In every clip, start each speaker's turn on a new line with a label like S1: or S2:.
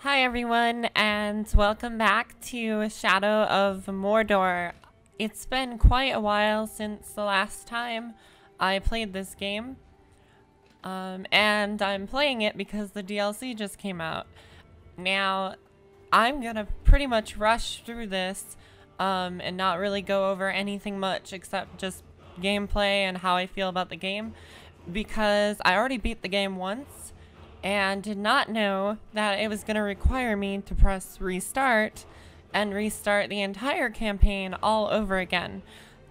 S1: Hi everyone, and welcome back to Shadow of Mordor. It's been quite a while since the last time I played this game, and I'm playing it because the DLC just came out. Now, I'm gonna pretty much rush through this and not really go over anything much except just gameplay and how I feel about the game, because I already beat the game once and did not know that it was going to require me to press restart and restart the entire campaign all over again.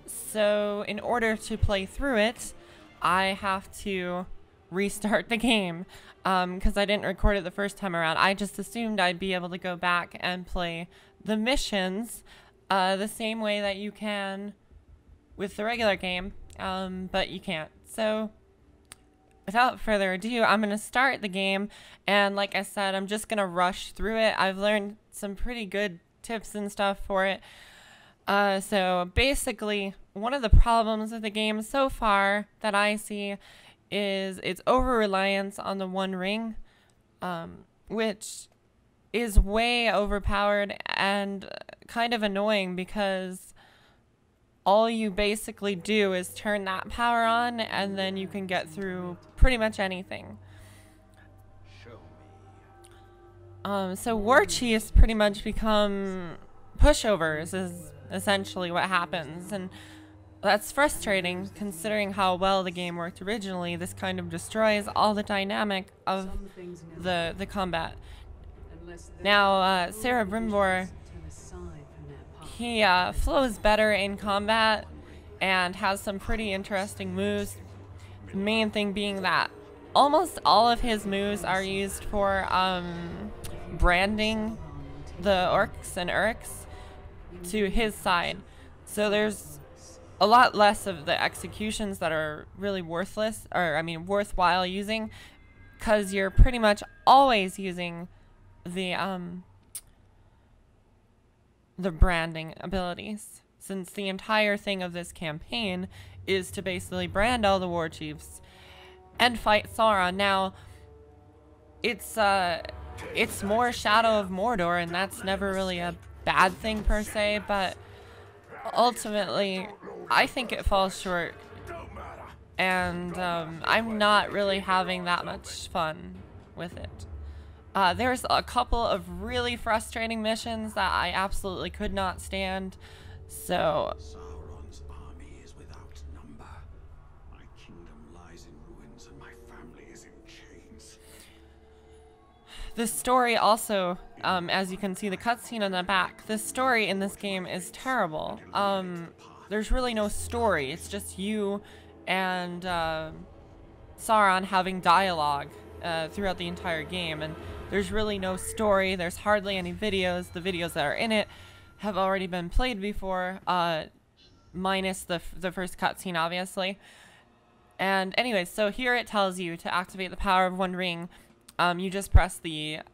S1: So in order to play through it, I have to restart the game because I didn't record it the first time around. I just assumed I'd be able to go back and play the missions the same way that you can with the regular game, but you can't. So without further ado, I'm going to start the game, and like I said, I'm just going to rush through it. I've learned some pretty good tips and stuff for it. So basically, one of the problems with the game so far that I see is its over-reliance on the One Ring, which is way overpowered and kind of annoying because all you basically do is turn that power on and then you can get through pretty much anything. So war chiefs pretty much become pushovers is essentially what happens, and that's frustrating considering how well the game worked originally. This kind of destroys all the dynamic of the combat. Now, Sarah Brimbor, he flows better in combat and has some pretty interesting moves. The main thing being that almost all of his moves are used for branding the orcs and urks to his side. So there's a lot less of the executions that are really worthless, or I mean worthwhile using, because you're pretty much always using the branding abilities, since the entire thing of this campaign is to basically brand all the war chiefs and fight Sauron. Now, it's more Shadow of Mordor, and that's never really a bad thing per se, but ultimately I think it falls short, and I'm not really having that much fun with it. There's a couple of really frustrating missions that I absolutely could not stand, so
S2: Sauron's army is without number. My kingdom lies in ruins and my family is in chains.
S1: the story also, as you can see the cutscene on the back, the story in this game is terrible. There's really no story. It's just you and Sauron having dialogue throughout the entire game, and there's really no story. There's hardly any videos. The videos that are in it have already been played before, minus the first cutscene, obviously. And anyways, so here it tells you to activate the power of One Ring. You just press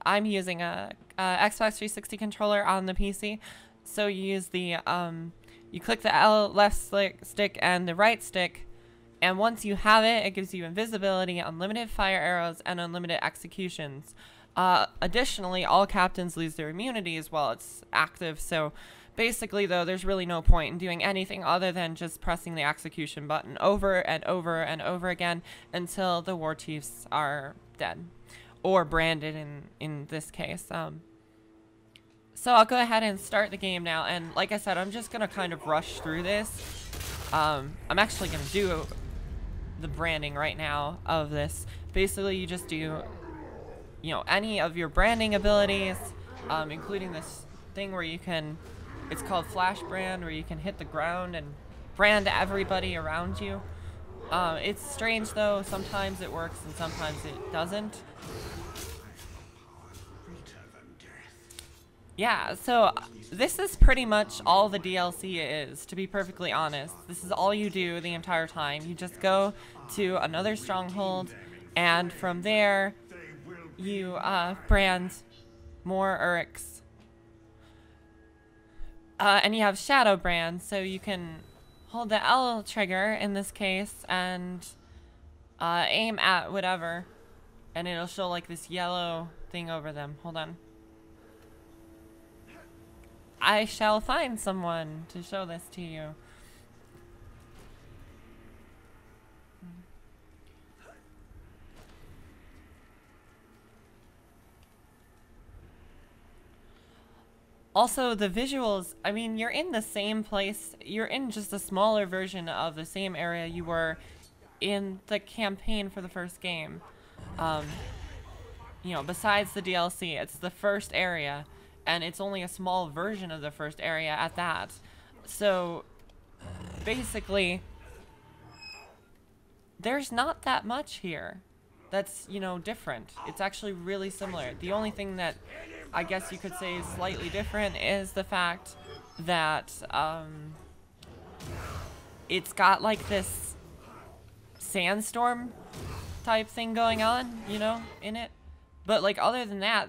S1: I'm using a Xbox 360 controller on the PC, so you use you click the left stick and the right stick, and once you have it, it gives you invisibility, unlimited fire arrows, and unlimited executions. Additionally, all captains lose their immunities while it's active, so basically though, there's really no point in doing anything other than just pressing the execution button over and over and over again until the war chiefs are dead. Or branded in this case. So I'll go ahead and start the game now, and like I said, I'm just gonna kind of rush through this. I'm actually gonna do the branding right now of this. Basically, you just do, you know, any of your branding abilities, including this thing where you can, it's called flash brand, where you can hit the ground and brand everybody around you. It's strange though, sometimes it works and sometimes it doesn't. Yeah, so this is pretty much all the DLC is, to be perfectly honest. This is all you do the entire time. You just go to another stronghold, and from there, you brand more urks. And you have shadow brand, so you can hold the L trigger in this case and aim at whatever, and it'll show like this yellow thing over them. Hold on. I shall find someone to show this to you. Also, the visuals, I mean, you're in the same place. You're in just a smaller version of the same area you were in the campaign for the first game. You know, besides the DLC, it's the first area, and it's only a small version of the first area at that. So, basically, there's not that much here that's, you know, different. It's actually really similar. The only thing that I guess you could say is slightly different is the fact that it's got like this sandstorm type thing going on, you know, in it. But like other than that,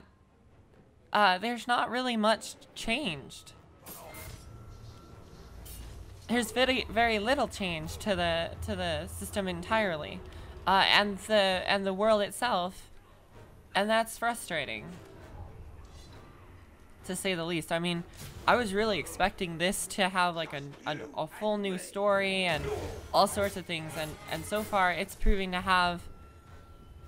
S1: there's not really much changed. There's very little change to the system entirely, and the world itself, and that's frustrating, to say the least. I mean, I was really expecting this to have like a full new story and all sorts of things, and so far it's proving to have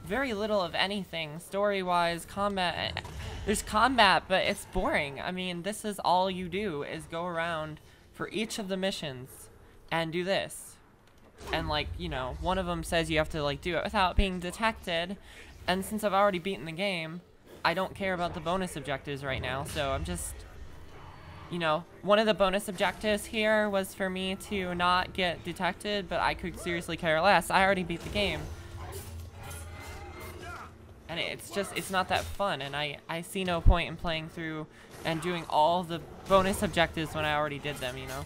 S1: very little of anything story-wise. Combat, there's combat, but it's boring. I mean, this is all you do is go around for each of the missions and do this, and like, you know, one of them says you have to like do it without being detected, and since I've already beaten the game, I don't care about the bonus objectives right now. So I'm just, you know, one of the bonus objectives here was for me to not get detected, but I could seriously care less. I already beat the game, and it's just, it's not that fun, and I see no point in playing through and doing all the bonus objectives when I already did them, you know.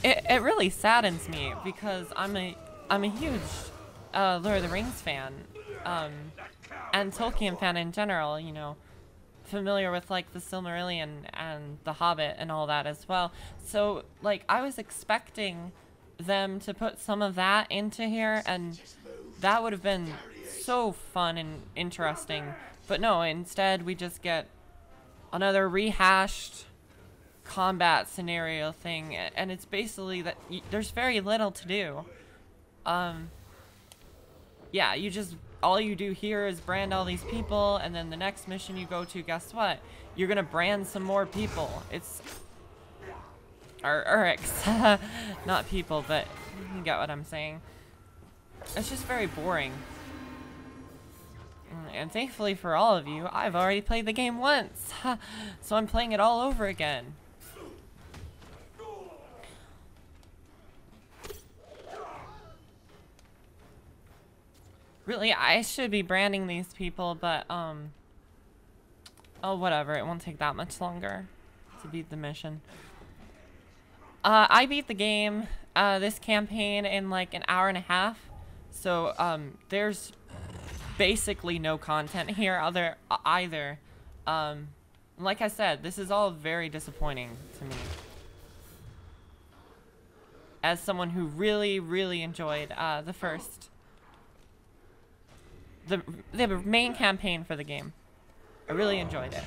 S1: It really saddens me because I'm a huge Lord of the Rings fan, and Tolkien fan in general, you know, familiar with like the Silmarillion and the Hobbit and all that as well. So like I was expecting them to put some of that into here, and that would have been so fun and interesting. But no, instead we just get another rehashed combat scenario thing, and it's basically that there's very little to do. Yeah, you just, all you do here is brand all these people, and then the next mission you go to, guess what? You're gonna brand some more people. It's Urix, not people, but you get what I'm saying. It's just very boring. And thankfully for all of you, I've already played the game once, so I'm playing it all over again. Really, I should be branding these people, but, oh, whatever, it won't take that much longer to beat the mission. I beat the game, this campaign in like an hour and a half, so, there's basically no content here either. Like I said, this is all very disappointing to me, as someone who really enjoyed the main campaign for the game. I really enjoyed it.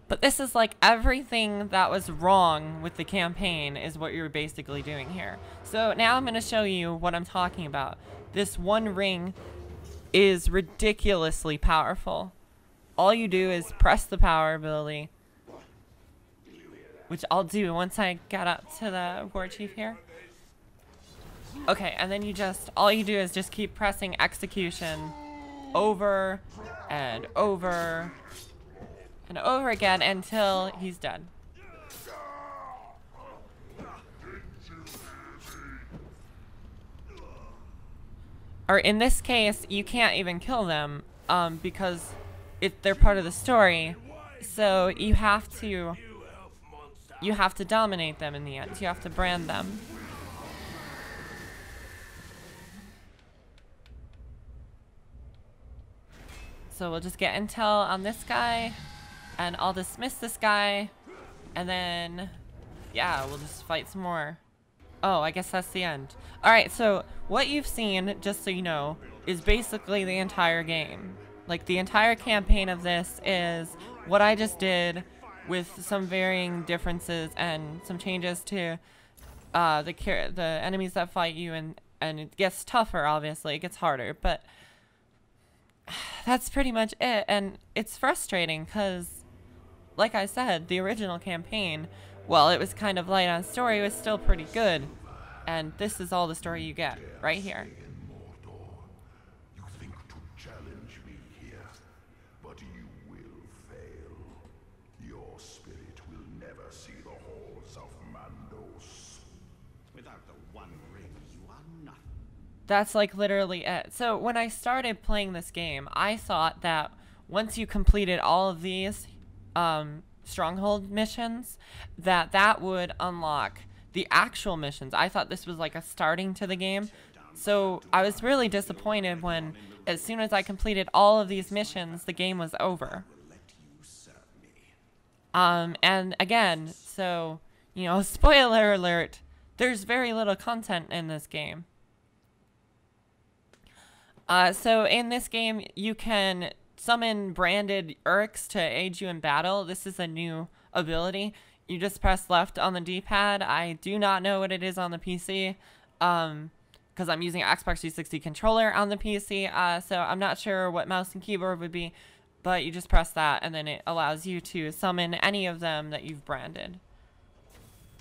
S1: But this is like everything that was wrong with the campaign is what you're basically doing here. So now I'm going to show you what I'm talking about. This one ring is ridiculously powerful. All you do is press the power ability, which I'll do once I get up to the war chief here. Okay, and then you just, all you do is just keep pressing execution over and over and over again until he's dead. Or in this case, you can't even kill them, because they're part of the story. So you have to dominate them in the end. You have to brand them. So we'll just get intel on this guy, and I'll dismiss this guy, and then, yeah, we'll just fight some more. Oh, I guess that's the end. Alright, so what you've seen, just so you know, is basically the entire game. Like, the entire campaign of this is what I just did with some varying differences and some changes to the enemies that fight you, and it gets tougher, obviously. It gets harder, but that's pretty much it. And it's frustrating because, like I said, the original campaign, while it was kind of light on story, it was still pretty good. And this is all the story you get right here.
S3: In Mordor, you think to challenge me here, but you will fail. Your spirit will never see the halls of Mandos.
S2: Without the One Ring, you are nothing.
S1: That's like literally it. So when I started playing this game, I thought that once you completed all of these stronghold missions, that would unlock the actual missions. I thought this was like a starting to the game. So I was really disappointed when, as soon as I completed all of these missions, the game was over. And again, so, you know, spoiler alert, there's very little content in this game. So in this game, you can summon branded Urks to aid you in battle. This is a new ability. You just press left on the D-pad. I do not know what it is on the PC, because I'm using Xbox 360 controller on the PC, so I'm not sure what mouse and keyboard would be, but you just press that, and then it allows you to summon any of them that you've branded.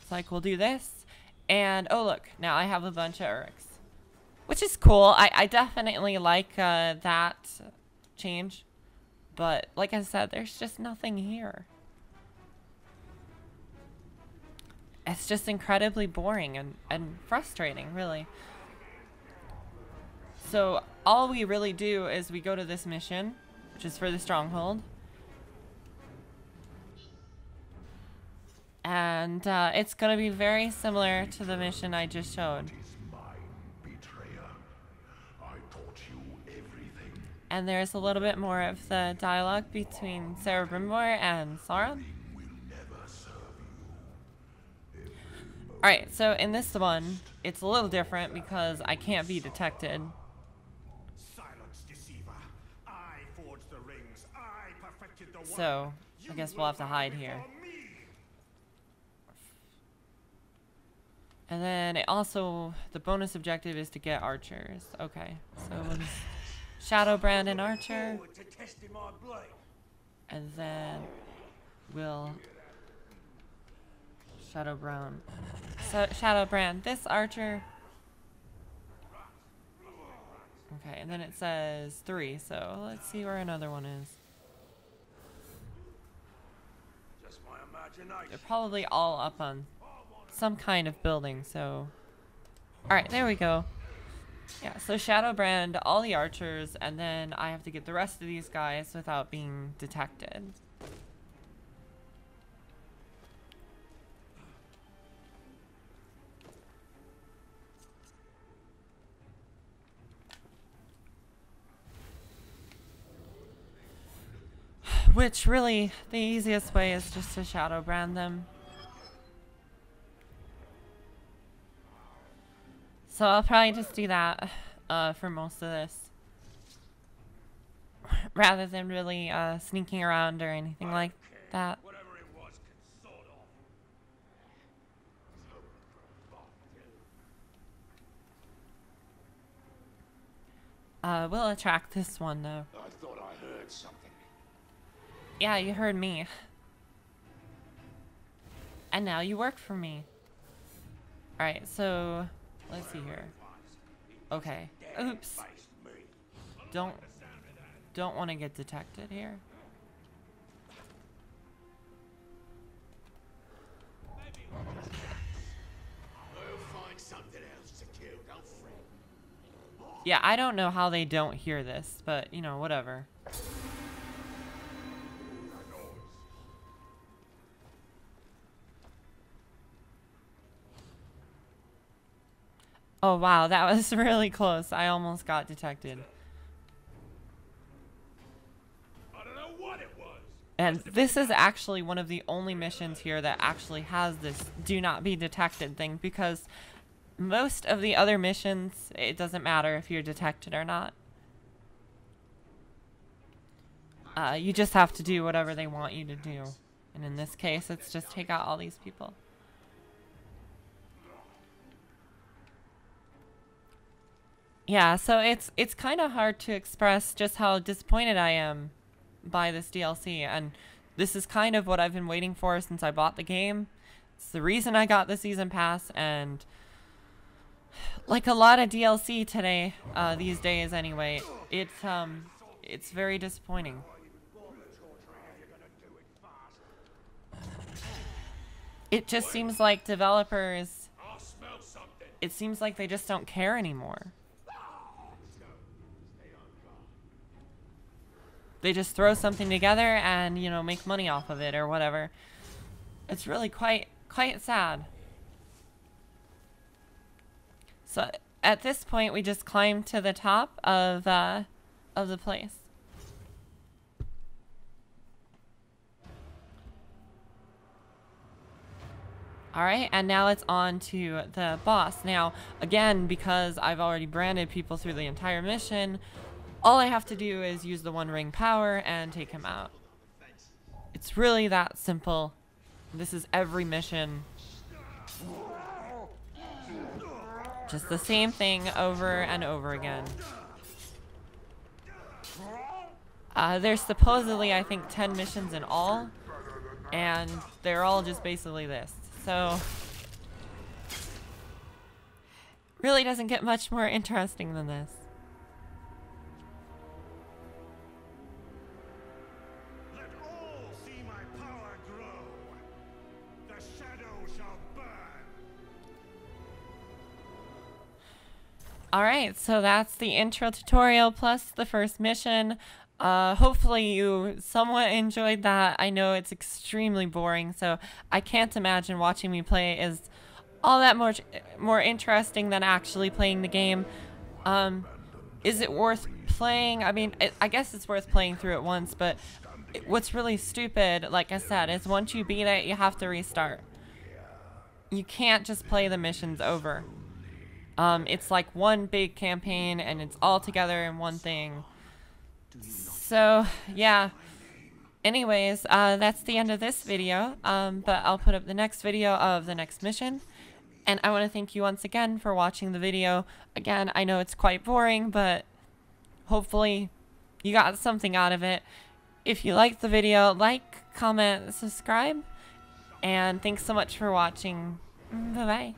S1: It's like, we'll do this, and oh look, now I have a bunch of Urks, which is cool. I definitely like that change, but like I said, there's just nothing here. It's just incredibly boring and frustrating, really. So all we really do is we go to this mission, which is for the stronghold. And it's going to be very similar to the mission I just showed. And there's a little bit more of the dialogue between Celebrimbor and Sauron. Alright, so in this one, it's a little different because I can't be detected.
S2: Silence, deceiver. I forged the rings. I perfected the
S1: So, I guess we'll have to hide here. And then it also, the bonus objective is to get archers. Okay, so we'll just Shadow Brand an archer. And then we'll Shadow Brand this archer. Okay, and then it says 3, so let's see where another one is. They're probably all up on some kind of building, so... Alright, there we go. Yeah, so Shadow Brand all the archers, and then I have to get the rest of these guys without being detected. Which really, the easiest way is just to Shadow Brand them. So I'll probably just do that for most of this. Rather than really sneaking around or anything like that. We'll attract this one though.
S3: I thought I heard something.
S1: Yeah, you heard me. And now you work for me. Alright, so let's see here. Okay. Oops. Don't want to get detected here. Yeah, I don't know how they don't hear this, but you know, whatever. Oh wow, that was really close. I almost got detected.
S2: I don't know what it was.
S1: And this is actually one of the only missions here that actually has this do not be detected thing, because most of the other missions, it doesn't matter if you're detected or not. You just have to do whatever they want you to do. And in this case, it's just take out all these people. Yeah, so it's kind of hard to express just how disappointed I am by this DLC, and this is kind of what I've been waiting for since I bought the game. It's the reason I got the season pass, and like a lot of DLC today, these days anyway, it's very disappointing. It just seems like developers, it seems like they just don't care anymore. They just throw something together and, you know, make money off of it or whatever. It's really quite sad. So at this point, we just climb to the top of the place. Alright, and now it's on to the boss. Now, again, because I've already branded people through the entire mission, all I have to do is use the One Ring power and take him out. It's really that simple. This is every mission. Just the same thing over and over again. There's supposedly, I think, 10 missions in all, and they're all just basically this. So, really doesn't get much more interesting than this.
S2: Let all see my power grow. The shadow shall burn.
S1: Alright, so that's the intro tutorial plus the first mission. Hopefully you somewhat enjoyed that. I know it's extremely boring, so I can't imagine watching me play is all that more interesting than actually playing the game. Is it worth playing? I mean, I guess it's worth playing through it once, but what's really stupid, like I said, is once you beat it, you have to restart. You can't just play the missions over. It's like one big campaign, and it's all together in one thing. So, yeah. Anyways, that's the end of this video, but I'll put up the next video of the next mission. And I want to thank you once again for watching the video. Again, I know it's quite boring, but hopefully you got something out of it. If you liked the video, like, comment, subscribe. And thanks so much for watching. Bye-bye.